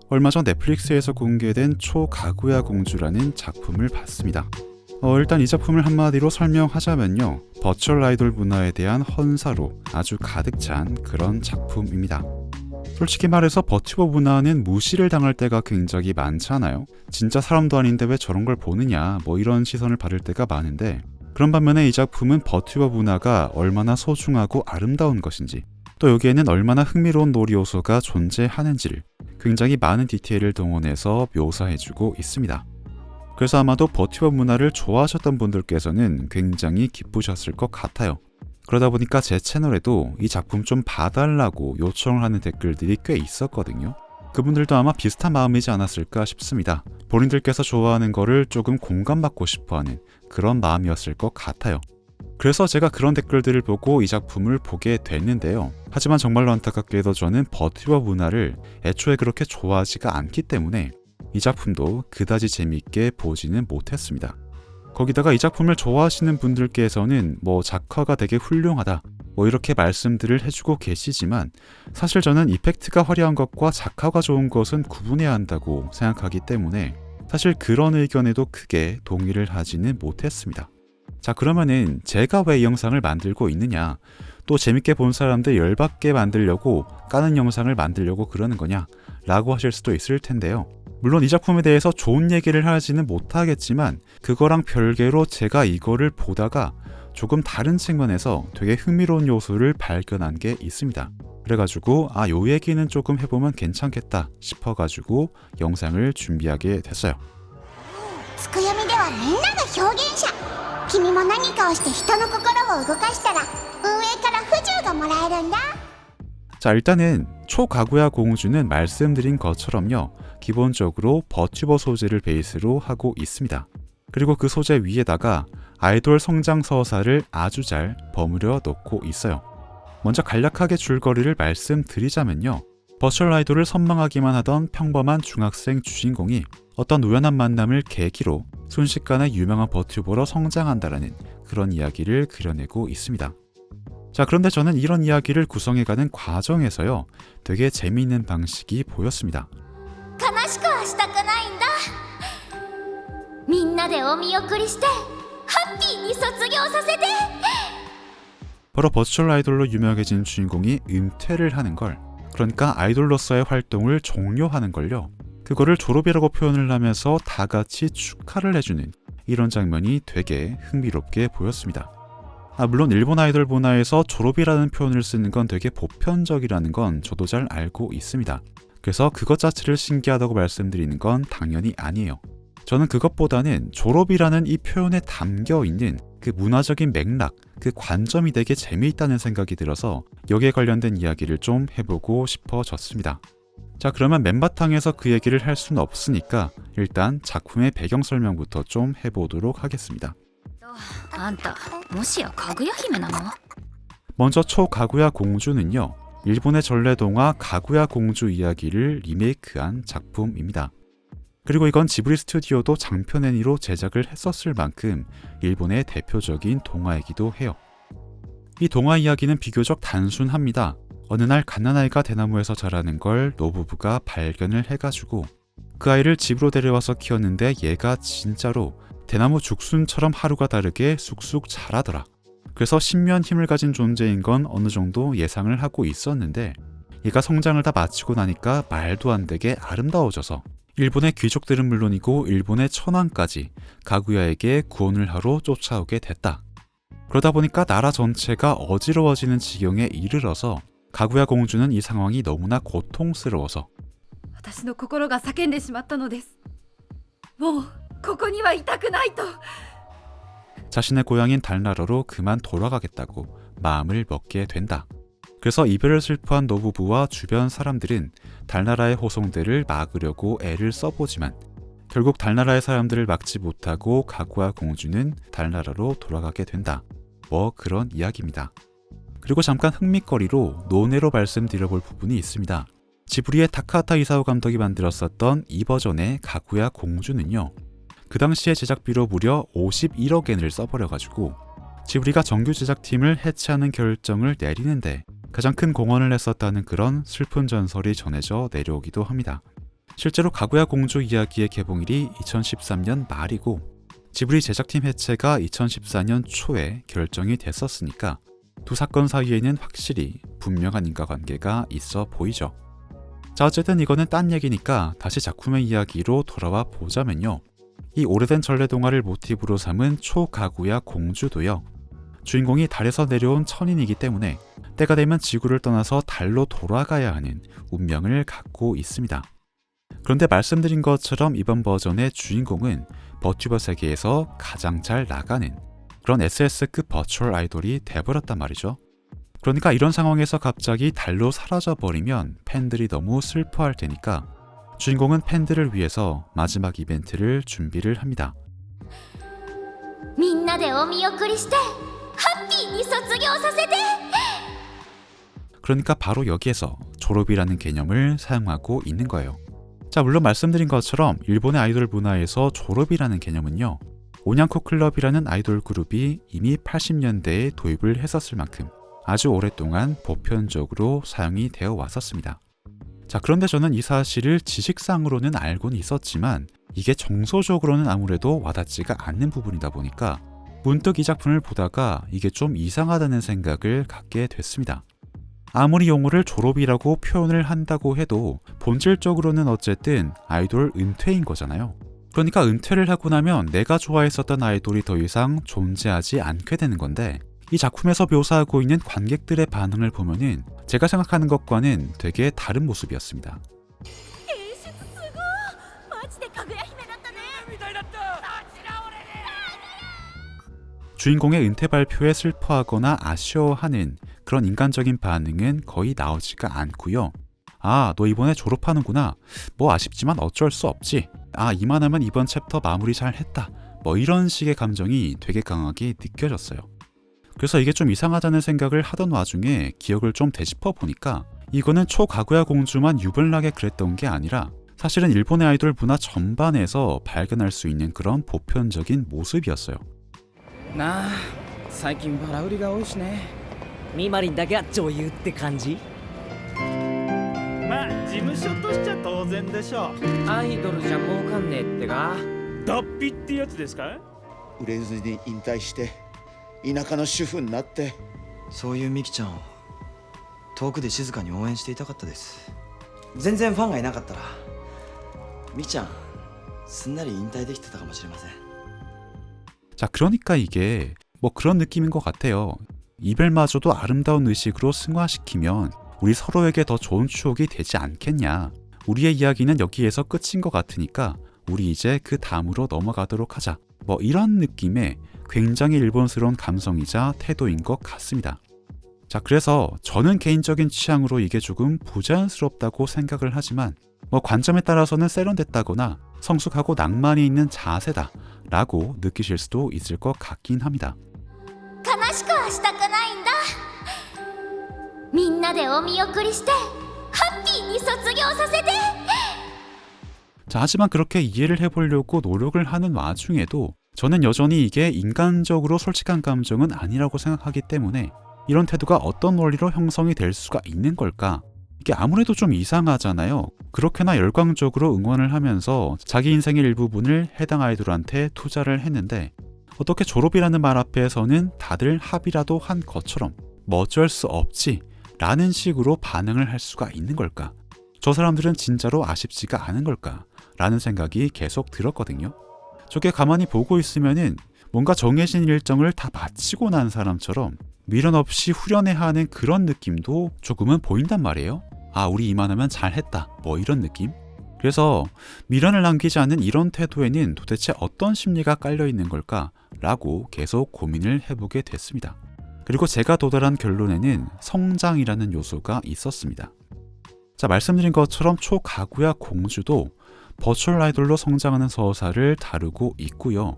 얼마 전 넷플릭스에서 공개된 초가구야 공주라는 작품을 봤습니다. 일단 이 작품을 한마디로 설명하자면요, 버추얼 아이돌 문화에 대한 헌사로 아주 가득 찬 그런 작품입니다. 솔직히 말해서 버튜버 문화는 무시를 당할 때가 굉장히 많잖아요. 진짜 사람도 아닌데 왜 저런 걸 보느냐, 이런 시선을 받을 때가 많은데, 그런 반면에 이 작품은 버튜버 문화가 얼마나 소중하고 아름다운 것인지, 또 여기에는 얼마나 흥미로운 놀이 요소가 존재하는지를 굉장히 많은 디테일을 동원해서 묘사해주고 있습니다. 그래서 아마도 버튜버 문화를 좋아하셨던 분들께서는 굉장히 기쁘셨을 것 같아요. 그러다 보니까 제 채널에도 이 작품 좀 봐달라고 요청을 하는 댓글들이 꽤 있었거든요. 그분들도 아마 비슷한 마음이지 않았을까 싶습니다. 본인들께서 좋아하는 거를 조금 공감받고 싶어하는 그런 마음이었을 것 같아요. 그래서 제가 그런 댓글들을 보고 이 작품을 보게 됐는데요. 하지만 정말로 안타깝게도 저는 버튜버 문화를 애초에 그렇게 좋아하지가 않기 때문에 이 작품도 그다지 재미있게 보지는 못했습니다. 거기다가 이 작품을 좋아하시는 분들께서는 작화가 되게 훌륭하다, 이렇게 말씀들을 해주고 계시지만, 사실 저는 이펙트가 화려한 것과 작화가 좋은 것은 구분해야 한다고 생각하기 때문에 사실 그런 의견에도 크게 동의를 하지는 못했습니다. 자, 그러면은 제가 왜 이 영상을 만들고 있느냐, 또 재밌게 본 사람들 열받게 만들려고 까는 영상을 만들려고 그러는 거냐 라고 하실 수도 있을 텐데요. 물론 이 작품에 대해서 좋은 얘기를 하지는 못하겠지만, 그거랑 별개로 제가 이거를 보다가 조금 다른 측면에서 되게 흥미로운 요소를 발견한 게 있습니다. 그래가지고 요 얘기는 조금 해보면 괜찮겠다 싶어가지고 영상을 준비하게 됐어요. つくよみではみんなが表現者。君も何かをして人の心を動かしたら運営から不自由がもらえるんだ。 자, 일단은 초가구야 공주는 말씀드린 것처럼요, 기본적으로 버튜버 소재를 베이스로 하고 있습니다. 그리고 그 소재 위에다가 아이돌 성장 서사를 아주 잘 버무려 놓고 있어요. 먼저 간략하게 줄거리를 말씀드리자면요, 버추얼 아이돌을 선망하기만 하던 평범한 중학생 주인공이 어떤 우연한 만남을 계기로 순식간에 유명한 버튜버로 성장한다라는 그런 이야기를 그려내고 있습니다. 자, 그런데 저는 이런 이야기를 구성해가는 과정에서요, 되게 재미있는 방식이 보였습니다. 悲しくはしたくないんだ。みんなでお見送りしてハッピーに卒業させて。 바로 버추얼 아이돌로 유명해진 주인공이 은퇴를 하는 걸, 그러니까 아이돌로서의 활동을 종료하는 걸요, 그거를 졸업이라고 표현을 하면서 다 같이 축하를 해주는 이런 장면이 되게 흥미롭게 보였습니다. 물론 일본 아이돌 문화에서 졸업이라는 표현을 쓰는 건 되게 보편적이라는 건 저도 잘 알고 있습니다. 그래서 그것 자체를 신기하다고 말씀드리는 건 당연히 아니에요. 저는 그것보다는 졸업이라는 이 표현에 담겨있는 그 문화적인 맥락, 그 관점이 되게 재미있다는 생각이 들어서 여기에 관련된 이야기를 좀 해보고 싶어졌습니다. 자, 그러면 맨바탕에서 그 얘기를 할 수는 없으니까 일단 작품의 배경 설명부터 좀 해보도록 하겠습니다. あんたもしやかぐや姫なの？ 먼저 초가구야 공주는요, 일본의 전래동화 가구야 공주 이야기를 리메이크한 작품입니다. 그리고 이건 지브리 스튜디오도 장편 애니로 제작을 했었을 만큼 일본의 대표적인 동화이기도 해요. 이 동화 이야기는 비교적 단순합니다. 어느 날 갓난아이가 대나무에서 자라는 걸 노부부가 발견을 해가지고 그 아이를 집으로 데려와서 키웠는데 얘가 진짜로 대나무 죽순처럼 하루가 다르게 쑥쑥 자라더라. 그래서 신묘한 힘을 가진 존재인 건 어느 정도 예상을 하고 있었는데, 얘가 성장을 다 마치고 나니까 말도 안 되게 아름다워져서 일본의 귀족들은 물론이고 일본의 천황까지 가구야에게 구원을 하러 쫓아오게 됐다. 그러다 보니까 나라 전체가 어지러워지는 지경에 이르러서 가구야 공주는 이 상황이 너무나 고통스러워서 私の心が叫んでしまったのです。もうここにはいたくないと。 자신의 고향인 달나라로 그만 돌아가겠다고 마음을 먹게 된다. 그래서 이별을 슬퍼한 노부부와 주변 사람들은 달나라의 호송대를 막으려고 애를 써보지만 결국 달나라의 사람들을 막지 못하고 가구야 공주는 달나라로 돌아가게 된다. 그런 이야기입니다. 그리고 잠깐 흥미거리로 논외로 말씀드려볼 부분이 있습니다. 지브리의 타카하타 이사오 감독이 만들었었던 이 버전의 가구야 공주는요, 그 당시에 제작비로 무려 51억 엔을 써버려가지고 지브리가 정규 제작팀을 해체하는 결정을 내리는데 가장 큰 공헌을 했었다는 그런 슬픈 전설이 전해져 내려오기도 합니다. 실제로 가구야 공주 이야기의 개봉일이 2013년 말이고 지브리 제작팀 해체가 2014년 초에 결정이 됐었으니까 두 사건 사이에는 확실히 분명한 인과관계가 있어 보이죠. 자, 어쨌든 이거는 딴 얘기니까 다시 작품의 이야기로 돌아와 보자면요. 이 오래된 전래동화를 모티브로 삼은 초가구야 공주도요. 주인공이 달에서 내려온 천인이기 때문에 때가 되면 지구를 떠나서 달로 돌아가야 하는 운명을 갖고 있습니다. 그런데 말씀드린 것처럼 이번 버전의 주인공은 버튜버 세계에서 가장 잘 나가는 그런 SS급 버추얼 아이돌이 돼버렸단 말이죠. 그러니까 이런 상황에서 갑자기 달로 사라져버리면 팬들이 너무 슬퍼할 테니까 주인공은 팬들을 위해서 마지막 이벤트를 준비를 합니다. みんなでお見送りしてハッピーに卒業させて 그러니까 바로 여기에서 졸업이라는 개념을 사용하고 있는 거예요. 자, 물론 말씀드린 것처럼 일본의 아이돌 문화에서 졸업이라는 개념은요, 오냥코 클럽이라는 아이돌 그룹이 이미 80년대에 도입을 했었을 만큼 아주 오랫동안 보편적으로 사용이 되어 왔었습니다. 자, 그런데 저는 이 사실을 지식상으로는 알고는 있었지만 이게 정서적으로는 아무래도 와닿지가 않는 부분이다 보니까 문득 이 작품을 보다가 이게 좀 이상하다는 생각을 갖게 됐습니다. 아무리 용어를 졸업이라고 표현을 한다고 해도 본질적으로는 어쨌든 아이돌 은퇴인 거잖아요. 그러니까 은퇴를 하고 나면 내가 좋아했었던 아이돌이 더 이상 존재하지 않게 되는 건데 이 작품에서 묘사하고 있는 관객들의 반응을 보면은 제가 생각하는 것과는 되게 다른 모습이었습니다. 주인공의 은퇴 발표에 슬퍼하거나 아쉬워하는 그런 인간적인 반응은 거의 나오지가 않고요. 아, 너 이번에 졸업하는구나. 뭐 아쉽지만 어쩔 수 없지. 아, 이만하면 이번 챕터 마무리 잘 했다. 뭐 이런 식의 감정이 되게 강하게 느껴졌어요. 그래서 이게 좀 이상하다는 생각을 하던 와중에 기억을 좀 되짚어 보니까 이거는 초가구야 공주만 유별나게 그랬던 게 아니라 사실은 일본의 아이돌 문화 전반에서 발견할 수 있는 그런 보편적인 모습이었어요. なあ最近バラ売りが多いしねミマリンだけは女優って感じまあ事務所としちゃ当然でしょうアイドルじゃ儲かんねえってか脱皮ってやつですか売れずに引退して田舎の主婦になって。そういうミキちゃんを遠くで静かに応援していたかったです。全然ファンがいなかったらミキちゃんすんなり引退できてたかもしれません。 자, 그러니까 이게 뭐 그런 느낌인 것 같아요. 이별마저도 아름다운 의식으로 승화시키면 우리 서로에게 더 좋은 추억이 되지 않겠냐. 우리의 이야기는 여기에서 끝인 것 같으니까 우리 이제 그 다음으로 넘어가도록 하자. 뭐 이런 느낌의 굉장히 일본스러운 감성이자 태도인 것 같습니다. 자, 그래서 저는 개인적인 취향으로 이게 조금 부자연스럽다고 생각을 하지만 뭐 관점에 따라서는 세련됐다거나 성숙하고 낭만이 있는 자세다 라고 느끼실 수도 있을 것 같긴 합니다. 悲しくはしたくないんだみんなでお見送りしてハッピーに卒業させて 자, 하지만 그렇게 이해를 해보려고 노력을 하는 와중에도 저는 여전히 이게 인간적으로 솔직한 감정은 아니라고 생각하기 때문에 이런 태도가 어떤 원리로 형성이 될 수가 있는 걸까? 이게 아무래도 좀 이상하잖아요. 그렇게나 열광적으로 응원을 하면서 자기 인생의 일부분을 해당 아이돌한테 투자를 했는데 어떻게 졸업이라는 말 앞에서는 다들 합의라도 한 것처럼 뭐 어쩔 수 없지 라는 식으로 반응을 할 수가 있는 걸까? 저 사람들은 진짜로 아쉽지가 않은 걸까? 라는 생각이 계속 들었거든요. 저게 가만히 보고 있으면은 뭔가 정해진 일정을 다 마치고 난 사람처럼 미련 없이 후련해하는 그런 느낌도 조금은 보인단 말이에요. 아, 우리 이만하면 잘했다. 뭐 이런 느낌? 그래서 미련을 남기지 않는 이런 태도에는 도대체 어떤 심리가 깔려있는 걸까? 라고 계속 고민을 해보게 됐습니다. 그리고 제가 도달한 결론에는 성장이라는 요소가 있었습니다. 자, 말씀드린 것처럼 초가구야 공주도 버추얼 아이돌로 성장하는 서사를 다루고 있고요.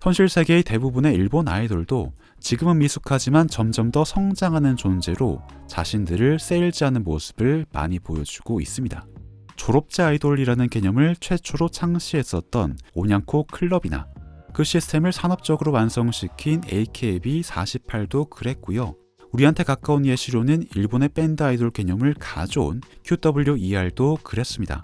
현실 세계의 대부분의 일본 아이돌도 지금은 미숙하지만 점점 더 성장하는 존재로 자신들을 세일즈하는 모습을 많이 보여주고 있습니다. 졸업제 아이돌이라는 개념을 최초로 창시했었던 온양코 클럽이나 그 시스템을 산업적으로 완성시킨 AKB48도 그랬고요. 우리한테 가까운 예시로는 일본의 밴드 아이돌 개념을 가져온 QWER도 그랬습니다.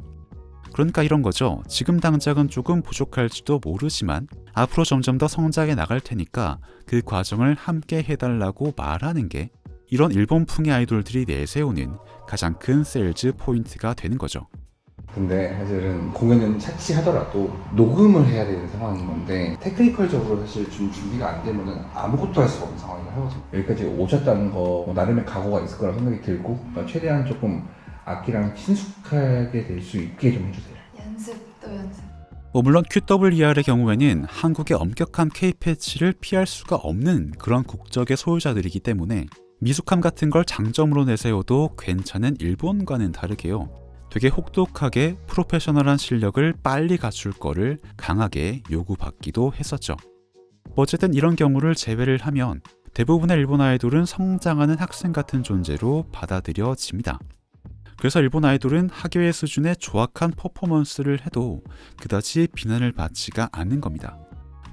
그러니까 이런 거죠. 지금 당장은 조금 부족할지도 모르지만 앞으로 점점 더 성장해 나갈 테니까 그 과정을 함께 해달라고 말하는 게 이런 일본풍의 아이돌들이 내세우는 가장 큰 세일즈 포인트가 되는 거죠. 근데 사실은 공연은 차치하더라도 녹음을 해야 되는 상황인 건데 테크니컬적으로 사실 좀 준비가 안 되면 아무것도 할 수가 없는 상황이라 하거든요. 여기까지 오셨다는 거 나름의 각오가 있을 거라 생각이 들고 최대한 조금 악기랑 친숙하게 될 수 있게 좀 해주세요. 물론 QWER의 경우에는 한국의 엄격한 K-패치를 피할 수가 없는 그런 국적의 소유자들이기 때문에 미숙함 같은 걸 장점으로 내세워도 괜찮은 일본과는 다르게요. 되게 혹독하게 프로페셔널한 실력을 빨리 갖출 거를 강하게 요구받기도 했었죠. 어쨌든 이런 경우를 제외를 하면 대부분의 일본 아이돌은 성장하는 학생 같은 존재로 받아들여집니다. 그래서 일본 아이돌은 학예회 수준의 조악한 퍼포먼스를 해도 그다지 비난을 받지가 않는 겁니다.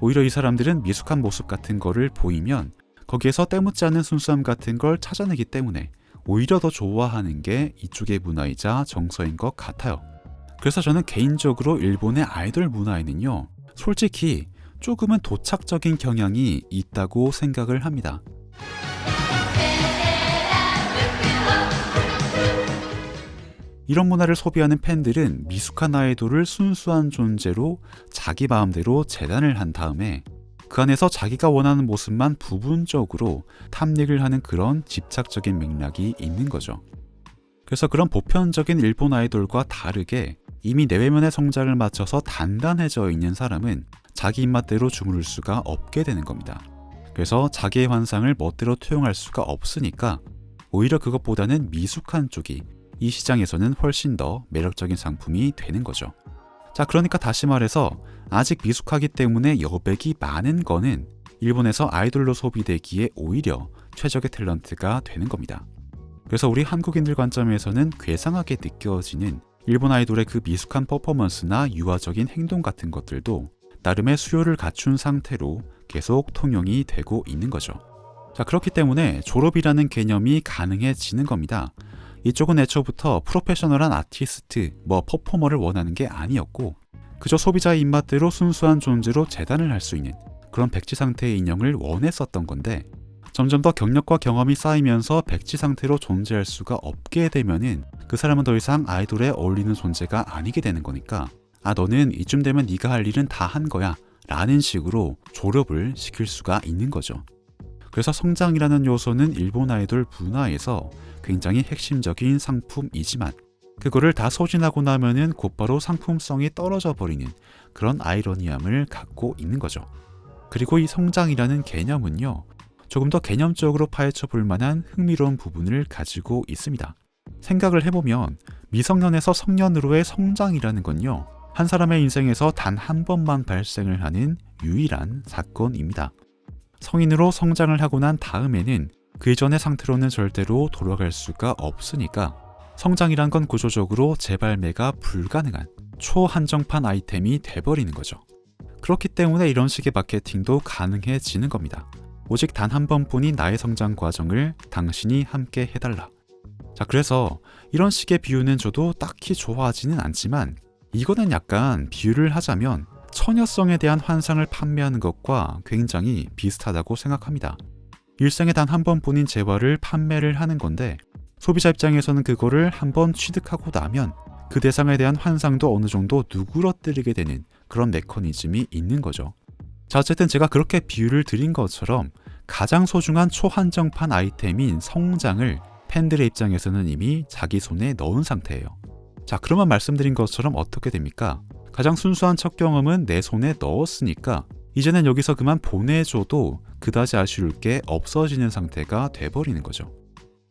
오히려 이 사람들은 미숙한 모습 같은 거를 보이면 거기에서 때묻지 않은 순수함 같은 걸 찾아내기 때문에 오히려 더 좋아하는 게 이쪽의 문화이자 정서인 것 같아요. 그래서 저는 개인적으로 일본의 아이돌 문화에는요, 솔직히 조금은 도착적인 경향이 있다고 생각을 합니다. 이런 문화를 소비하는 팬들은 미숙한 아이돌을 순수한 존재로 자기 마음대로 재단을 한 다음에 그 안에서 자기가 원하는 모습만 부분적으로 탐닉을 하는 그런 집착적인 맥락이 있는 거죠. 그래서 그런 보편적인 일본 아이돌과 다르게 이미 내외면의 성장을 맞춰서 단단해져 있는 사람은 자기 입맛대로 주무를 수가 없게 되는 겁니다. 그래서 자기의 환상을 멋대로 투영할 수가 없으니까 오히려 그것보다는 미숙한 쪽이 이 시장에서는 훨씬 더 매력적인 상품이 되는 거죠. 자, 그러니까 다시 말해서 아직 미숙하기 때문에 여백이 많은 거는 일본에서 아이돌로 소비되기에 오히려 최적의 탤런트가 되는 겁니다. 그래서 우리 한국인들 관점에서는 괴상하게 느껴지는 일본 아이돌의 그 미숙한 퍼포먼스나 유아적인 행동 같은 것들도 나름의 수요를 갖춘 상태로 계속 통용이 되고 있는 거죠. 자, 그렇기 때문에 졸업이라는 개념이 가능해지는 겁니다. 이쪽은 애초부터 프로페셔널한 아티스트, 퍼포머를 원하는 게 아니었고 그저 소비자의 입맛대로 순수한 존재로 재단을 할 수 있는 그런 백지 상태의 인형을 원했었던 건데 점점 더 경력과 경험이 쌓이면서 백지 상태로 존재할 수가 없게 되면은 그 사람은 더 이상 아이돌에 어울리는 존재가 아니게 되는 거니까 너는 이쯤 되면 네가 할 일은 다 한 거야 라는 식으로 졸업을 시킬 수가 있는 거죠. 그래서 성장이라는 요소는 일본 아이돌 문화에서 굉장히 핵심적인 상품이지만 그거를 다 소진하고 나면은 곧바로 상품성이 떨어져 버리는 그런 아이러니함을 갖고 있는 거죠. 그리고 이 성장이라는 개념은요, 조금 더 개념적으로 파헤쳐 볼 만한 흥미로운 부분을 가지고 있습니다. 생각을 해보면 미성년에서 성년으로의 성장이라는 건요, 한 사람의 인생에서 단 한 번만 발생을 하는 유일한 사건입니다. 성인으로 성장을 하고 난 다음에는 그 이전의 상태로는 절대로 돌아갈 수가 없으니까 성장이란 건 구조적으로 재발매가 불가능한 초한정판 아이템이 돼버리는 거죠. 그렇기 때문에 이런 식의 마케팅도 가능해지는 겁니다. 오직 단 한 번뿐인 나의 성장 과정을 당신이 함께 해달라. 자, 그래서 이런 식의 비유는 저도 딱히 좋아하지는 않지만 이거는 약간 비유를 하자면 처녀성에 대한 환상을 판매하는 것과 굉장히 비슷하다고 생각합니다. 일생에 단 한 번뿐인 재화를 판매를 하는 건데 소비자 입장에서는 그거를 한번 취득하고 나면 그 대상에 대한 환상도 어느 정도 누그러뜨리게 되는 그런 메커니즘이 있는 거죠. 자, 어쨌든 제가 그렇게 비유를 드린 것처럼 가장 소중한 초한정판 아이템인 성장을 팬들의 입장에서는 이미 자기 손에 넣은 상태예요. 자, 그러면 말씀드린 것처럼 어떻게 됩니까? 가장 순수한 첫 경험은 내 손에 넣었으니까 이제는 여기서 그만 보내줘도 그다지 아쉬울 게 없어지는 상태가 돼버리는 거죠.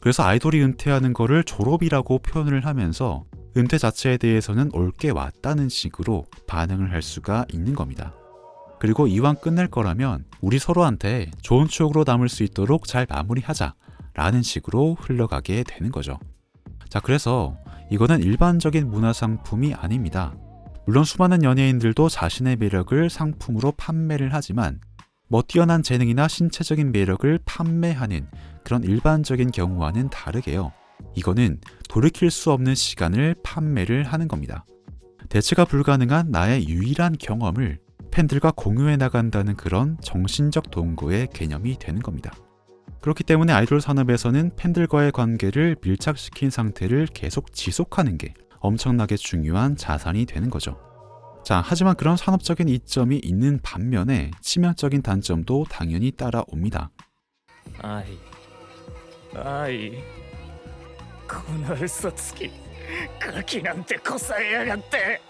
그래서 아이돌이 은퇴하는 거를 졸업이라고 표현을 하면서 은퇴 자체에 대해서는 올 게 왔다는 식으로 반응을 할 수가 있는 겁니다. 그리고 이왕 끝낼 거라면 우리 서로한테 좋은 추억으로 남을 수 있도록 잘 마무리하자 라는 식으로 흘러가게 되는 거죠. 자, 그래서 이거는 일반적인 문화상품이 아닙니다. 물론 수많은 연예인들도 자신의 매력을 상품으로 판매를 하지만 뭐 뛰어난 재능이나 신체적인 매력을 판매하는 그런 일반적인 경우와는 다르게요. 이거는 돌이킬 수 없는 시간을 판매를 하는 겁니다. 대체가 불가능한 나의 유일한 경험을 팬들과 공유해 나간다는 그런 정신적 동거의 개념이 되는 겁니다. 그렇기 때문에 아이돌 산업에서는 팬들과의 관계를 밀착시킨 상태를 계속 지속하는 게 엄청나게 중요한 자산이 되는 거죠. 자, 하지만 그런 산업적인 이점이 있는 반면에 치명적인 단점도 당연히 따라옵니다. 愛この嘘つきガキなんてこさえやがって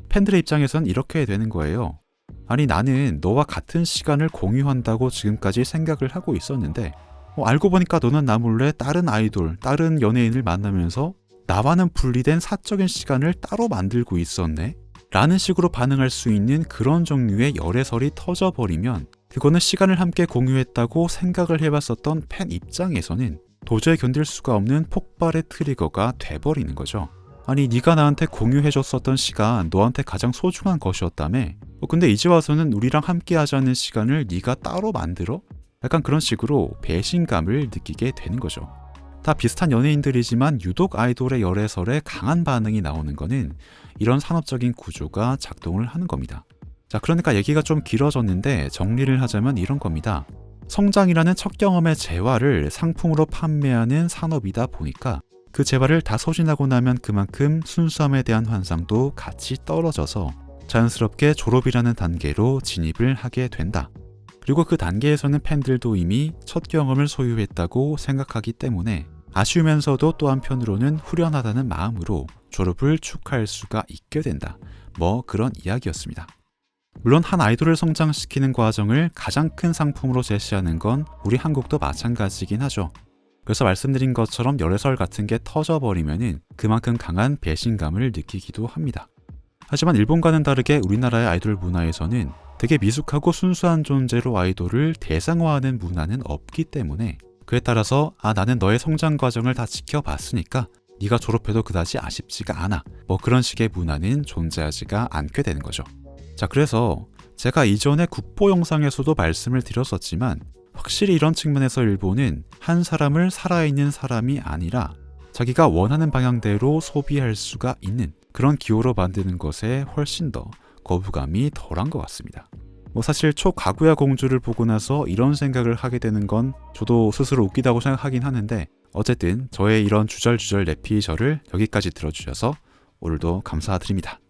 팬들의 입장에선 이렇게 되는 거예요. 아니, 나는 너와 같은 시간을 공유한다고 지금까지 생각을 하고 있었는데 알고 보니까 너는 나 몰래 다른 아이돌, 다른 연예인을 만나면서 나와는 분리된 사적인 시간을 따로 만들고 있었네? 라는 식으로 반응할 수 있는 그런 종류의 열애설이 터져버리면 그거는 시간을 함께 공유했다고 생각을 해봤었던 팬 입장에서는 도저히 견딜 수가 없는 폭발의 트리거가 돼버리는 거죠. 아니, 네가 나한테 공유해줬었던 시간 너한테 가장 소중한 것이었다며? 근데 이제 와서는 우리랑 함께 하자는 시간을 네가 따로 만들어? 약간 그런 식으로 배신감을 느끼게 되는 거죠. 다 비슷한 연예인들이지만 유독 아이돌의 열애설에 강한 반응이 나오는 거는 이런 산업적인 구조가 작동을 하는 겁니다. 자, 그러니까 얘기가 좀 길어졌는데 정리를 하자면 이런 겁니다. 성장이라는 첫 경험의 재화를 상품으로 판매하는 산업이다 보니까 그 재화를 다 소진하고 나면 그만큼 순수함에 대한 환상도 같이 떨어져서 자연스럽게 졸업이라는 단계로 진입을 하게 된다. 그리고 그 단계에서는 팬들도 이미 첫 경험을 소유했다고 생각하기 때문에 아쉬우면서도 또 한편으로는 후련하다는 마음으로 졸업을 축하할 수가 있게 된다. 뭐 그런 이야기였습니다. 물론 한 아이돌을 성장시키는 과정을 가장 큰 상품으로 제시하는 건 우리 한국도 마찬가지긴 하죠. 그래서 말씀드린 것처럼 열애설 같은 게 터져버리면은 그만큼 강한 배신감을 느끼기도 합니다. 하지만 일본과는 다르게 우리나라의 아이돌 문화에서는 되게 미숙하고 순수한 존재로 아이돌을 대상화하는 문화는 없기 때문에 그에 따라서 나는 너의 성장 과정을 다 지켜봤으니까 네가 졸업해도 그다지 아쉽지가 않아. 뭐 그런 식의 문화는 존재하지가 않게 되는 거죠. 자, 그래서 제가 이전에 국보 영상에서도 말씀을 드렸었지만 확실히 이런 측면에서 일본은 한 사람을 살아있는 사람이 아니라 자기가 원하는 방향대로 소비할 수가 있는 그런 기호로 만드는 것에 훨씬 더 거부감이 덜한 것 같습니다. 뭐 사실 초가구야 공주를 보고 나서 이런 생각을 하게 되는 건 저도 스스로 웃기다고 생각하긴 하는데 어쨌든 저의 이런 주절주절 내피셜을 여기까지 들어주셔서 오늘도 감사드립니다.